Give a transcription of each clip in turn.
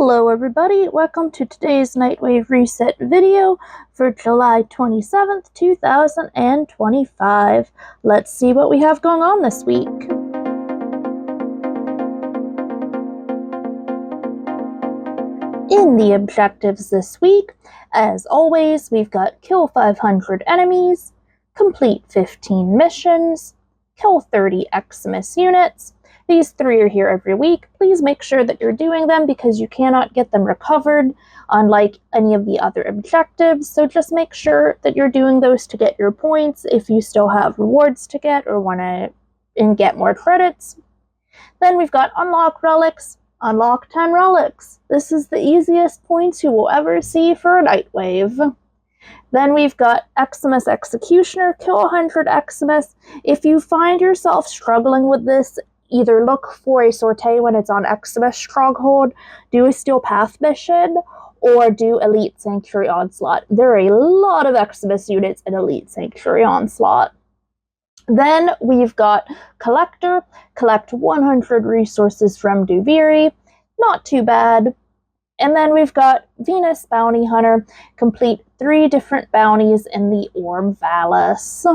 Hello everybody, welcome to today's Nightwave reset video for July 27th, 2025. Let's see what we have going on this week. In the objectives this week, as always, we've got kill 500 enemies, complete 15 missions, kill 30 Xmas units. These 3 are here every week. Please make sure that you're doing them because you cannot get them recovered, unlike any of the other objectives. So just make sure that you're doing those to get your points if you still have rewards to get or want to get more credits. Then we've got unlock relics. Unlock 10 relics. This is the easiest points you will ever see for a Nightwave. Then we've got Xmas Executioner. Kill 100 Xmas. If you find yourself struggling with this, either look for a sortie when it's on Xmas Stronghold, do a Steel Path mission, or do Elite Sanctuary Onslaught. There are a lot of Xmas units in Elite Sanctuary Onslaught. Then we've got Collector. Collect 100 resources from Duviri. Not too bad. And then we've got Venus Bounty Hunter. Complete 3 different bounties in the Orb Vallis.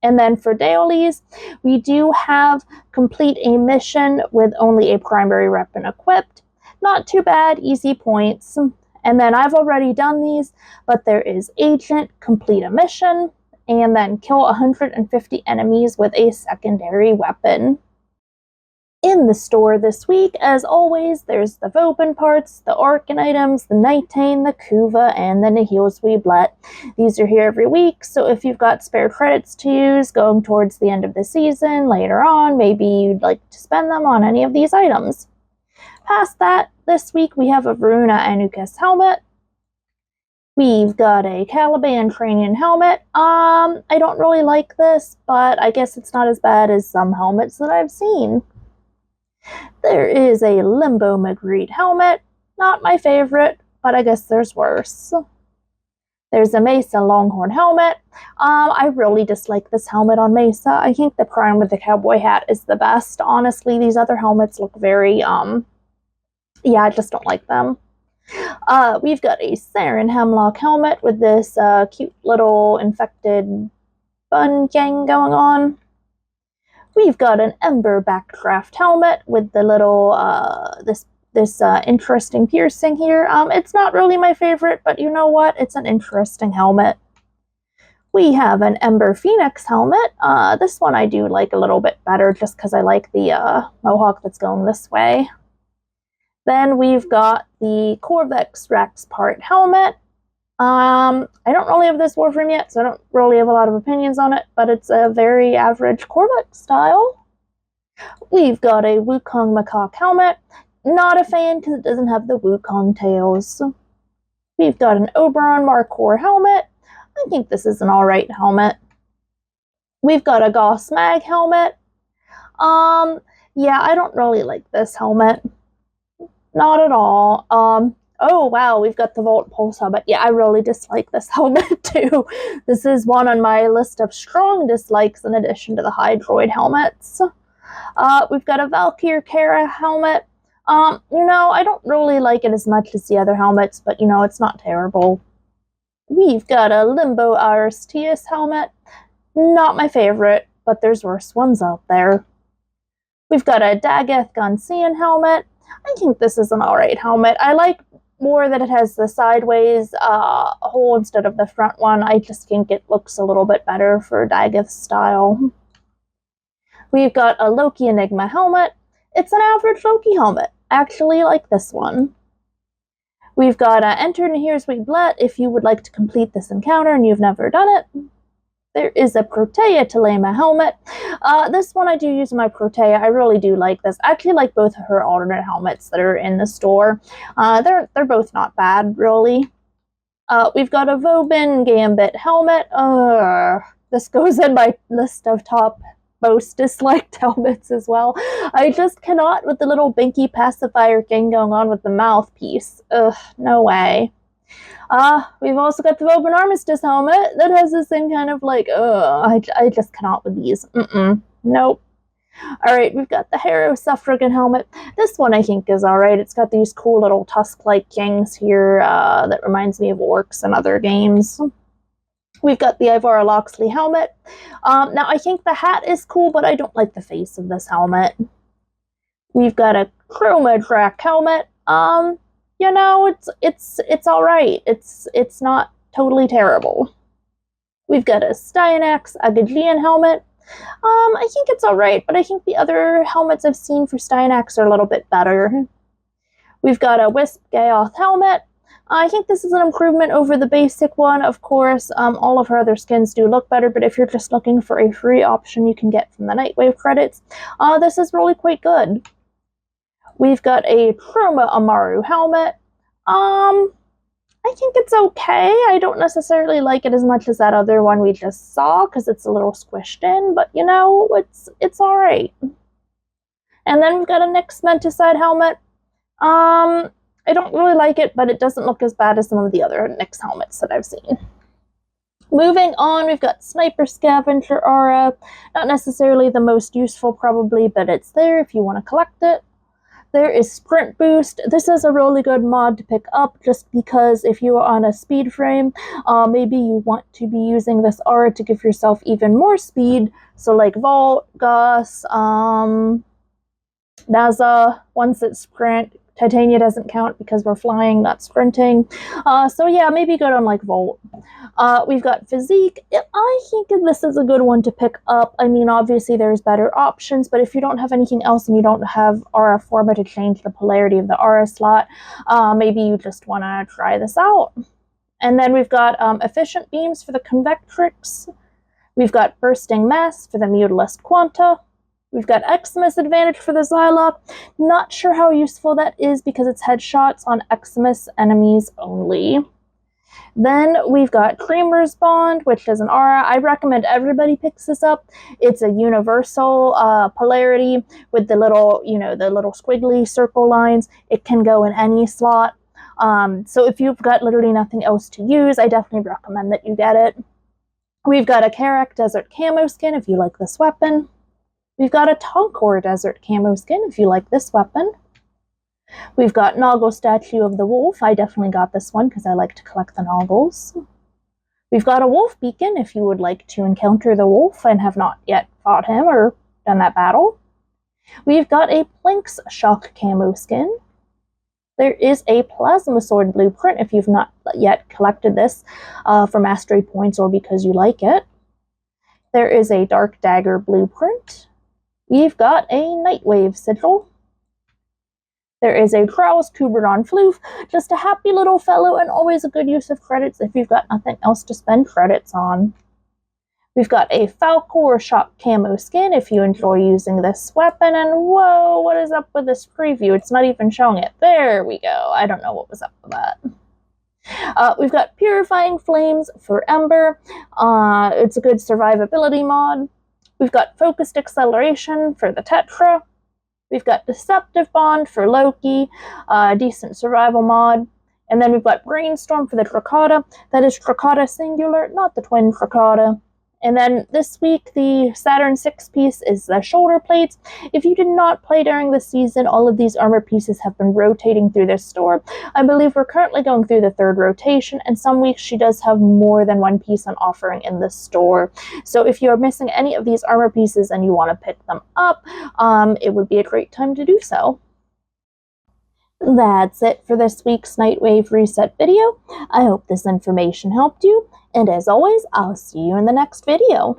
And then for dailies, we do have complete a mission with only a primary weapon equipped. Not too bad, easy points. And then I've already done these, but there is Agent, complete a mission, and then kill 150 enemies with a secondary weapon. In the store this week, as always, there's the Vobin parts, the Arcan items, the Nightane, the Kuva, and the Nihil's Weeblet. These are here every week, so if you've got spare credits to use going towards the end of the season, later on, maybe you'd like to spend them on any of these items. Past that, this week we have a Varuna Anukas helmet. We've got a Caliban Cranian helmet. I don't really like this, but I guess it's not as bad as some helmets that I've seen. There is a Limbo Magritte helmet. Not my favorite, but I guess there's worse. There's a Mesa Longhorn helmet. I really dislike this helmet on Mesa. I think the Prime with the cowboy hat is the best. Honestly, these other helmets look very, yeah, I just don't like them. We've got a Saren Hemlock helmet with this cute little infected bun gang going on. We've got an Ember Backdraft helmet with the little, this interesting piercing here. It's not really my favorite, but you know what? It's an interesting helmet. We have an Ember Phoenix helmet. This one I do like a little bit better just because I like the mohawk that's going this way. Then we've got the Corvex Rex Part helmet. I don't really have this Warframe yet, so I don't really have a lot of opinions on it, but it's a very average Corvex style. We've got a Wukong Macaque helmet. Not a fan because it doesn't have the Wukong tails. We've got an Oberon Markor helmet. I think this is an alright helmet. We've got a Goss Mag helmet. Yeah, I don't really like this helmet. Not at all. Oh wow, we've got the Volt Pulse helmet. Yeah, I really dislike this helmet too. This is one on my list of strong dislikes in addition to the Hydroid helmets. We've got a Valkyr Kara helmet. You know, I don't really like it as much as the other helmets, but you know, it's not terrible. We've got a Limbo Aristeus helmet. Not my favorite, but there's worse ones out there. We've got a Dagoth Gonsian helmet. I think this is an alright helmet. I like more that it has the sideways hole instead of the front one. I just think it looks a little bit better for Dagoth style. We've got a Loki Enigma helmet. It's an average Loki helmet. I actually like this one. We've got Enter Nihil's Weeblet if you would like to complete this encounter and you've never done it. There is a Protea Telema helmet. This one I do use in my Protea. I really do like this. I actually like both of her alternate helmets that are in the store. They're both not bad, really. We've got a Vobin Gambit helmet. This goes in my list of top most disliked helmets as well. I just cannot with the little binky pacifier thing going on with the mouthpiece. Ugh, no way. We've also got the Vobin Armistice helmet that has this thing kind of like, I just cannot with these. Nope. Alright, we've got the Hero Suffragan helmet. This one I think is alright. It's got these cool little tusk-like things here that reminds me of orcs and other games. We've got the Ivara Loxley helmet. Now, I think the hat is cool, but I don't like the face of this helmet. We've got a Chroma Track helmet. You know, it's alright. It's not totally terrible. We've got a Styanax Agagian helmet. I think it's alright, but I think the other helmets I've seen for Styanax are a little bit better. We've got a Wisp Gaoth helmet. I think this is an improvement over the basic one, of course. All of her other skins do look better, but if you're just looking for a free option you can get from the Nightwave credits, this is really quite good. We've got a Chroma Amaru helmet. I think it's okay. I don't necessarily like it as much as that other one we just saw because it's a little squished in, but you know, it's alright. And then we've got a Nyx Menticide helmet. I don't really like it, but it doesn't look as bad as some of the other Nyx helmets that I've seen. Moving on, we've got Sniper Scavenger Aura. Not necessarily the most useful probably, but it's there if you want to collect it. There is Sprint Boost. This is a really good mod to pick up just because if you are on a speed frame, maybe you want to be using this aura to give yourself even more speed. So like Vault, Gus, Naza, ones that sprint. Titania doesn't count because we're flying, not sprinting. So yeah, maybe good on like Volt. We've got Physique. I think this is a good one to pick up. I mean, obviously there's better options, but if you don't have anything else and you don't have Aura Forma to change the polarity of the Aura slot, maybe you just want to try this out. And then we've got Efficient Beams for the Convectrix. We've got Bursting Mass for the Mutalist Quanta. We've got Eximus Advantage for the Xylock. Not sure how useful that is because it's headshots on Eximus enemies only. Then we've got Creamer's Bond, which is an aura. I recommend everybody picks this up. It's a universal polarity with the little, you know, the little squiggly circle lines. It can go in any slot. So if you've got literally nothing else to use, I definitely recommend that you get it. We've got a Karak Desert Camo skin if you like this weapon. We've got a Tonkor Desert Camo skin if you like this weapon. We've got Noggle Statue of the Wolf. I definitely got this one because I like to collect the Noggles. We've got a Wolf Beacon if you would like to encounter the wolf and have not yet fought him or done that battle. We've got a Plinx Shock Camo skin. There is a Plasma Sword Blueprint if you've not yet collected this for mastery points or because you like it. There is a Dark Dagger Blueprint. We've got a Nightwave Sigil. There is a Krau's Kuberdon Floof, just a happy little fellow and always a good use of credits if you've got nothing else to spend credits on. We've got a Falcor Shock Camo skin if you enjoy using this weapon, and whoa, what is up with this preview? It's not even showing it. There we go. I don't know what was up with that. We've got Purifying Flames for Ember. It's a good survivability mod. We've got Focused Acceleration for the Tetra. We've got Deceptive Bond for Loki, decent survival mod. And then we've got Brainstorm for the Tricata. That is Tricata singular, not the twin Tricata. And then this week, the Saturn 6 piece is the shoulder plates. If you did not play during the season, all of these armor pieces have been rotating through this store. I believe we're currently going through the third rotation, and some weeks she does have more than one piece on offering in the store. So if you're missing any of these armor pieces and you want to pick them up, it would be a great time to do so. That's it for this week's Nightwave Reset video. I hope this information helped you, and as always, I'll see you in the next video.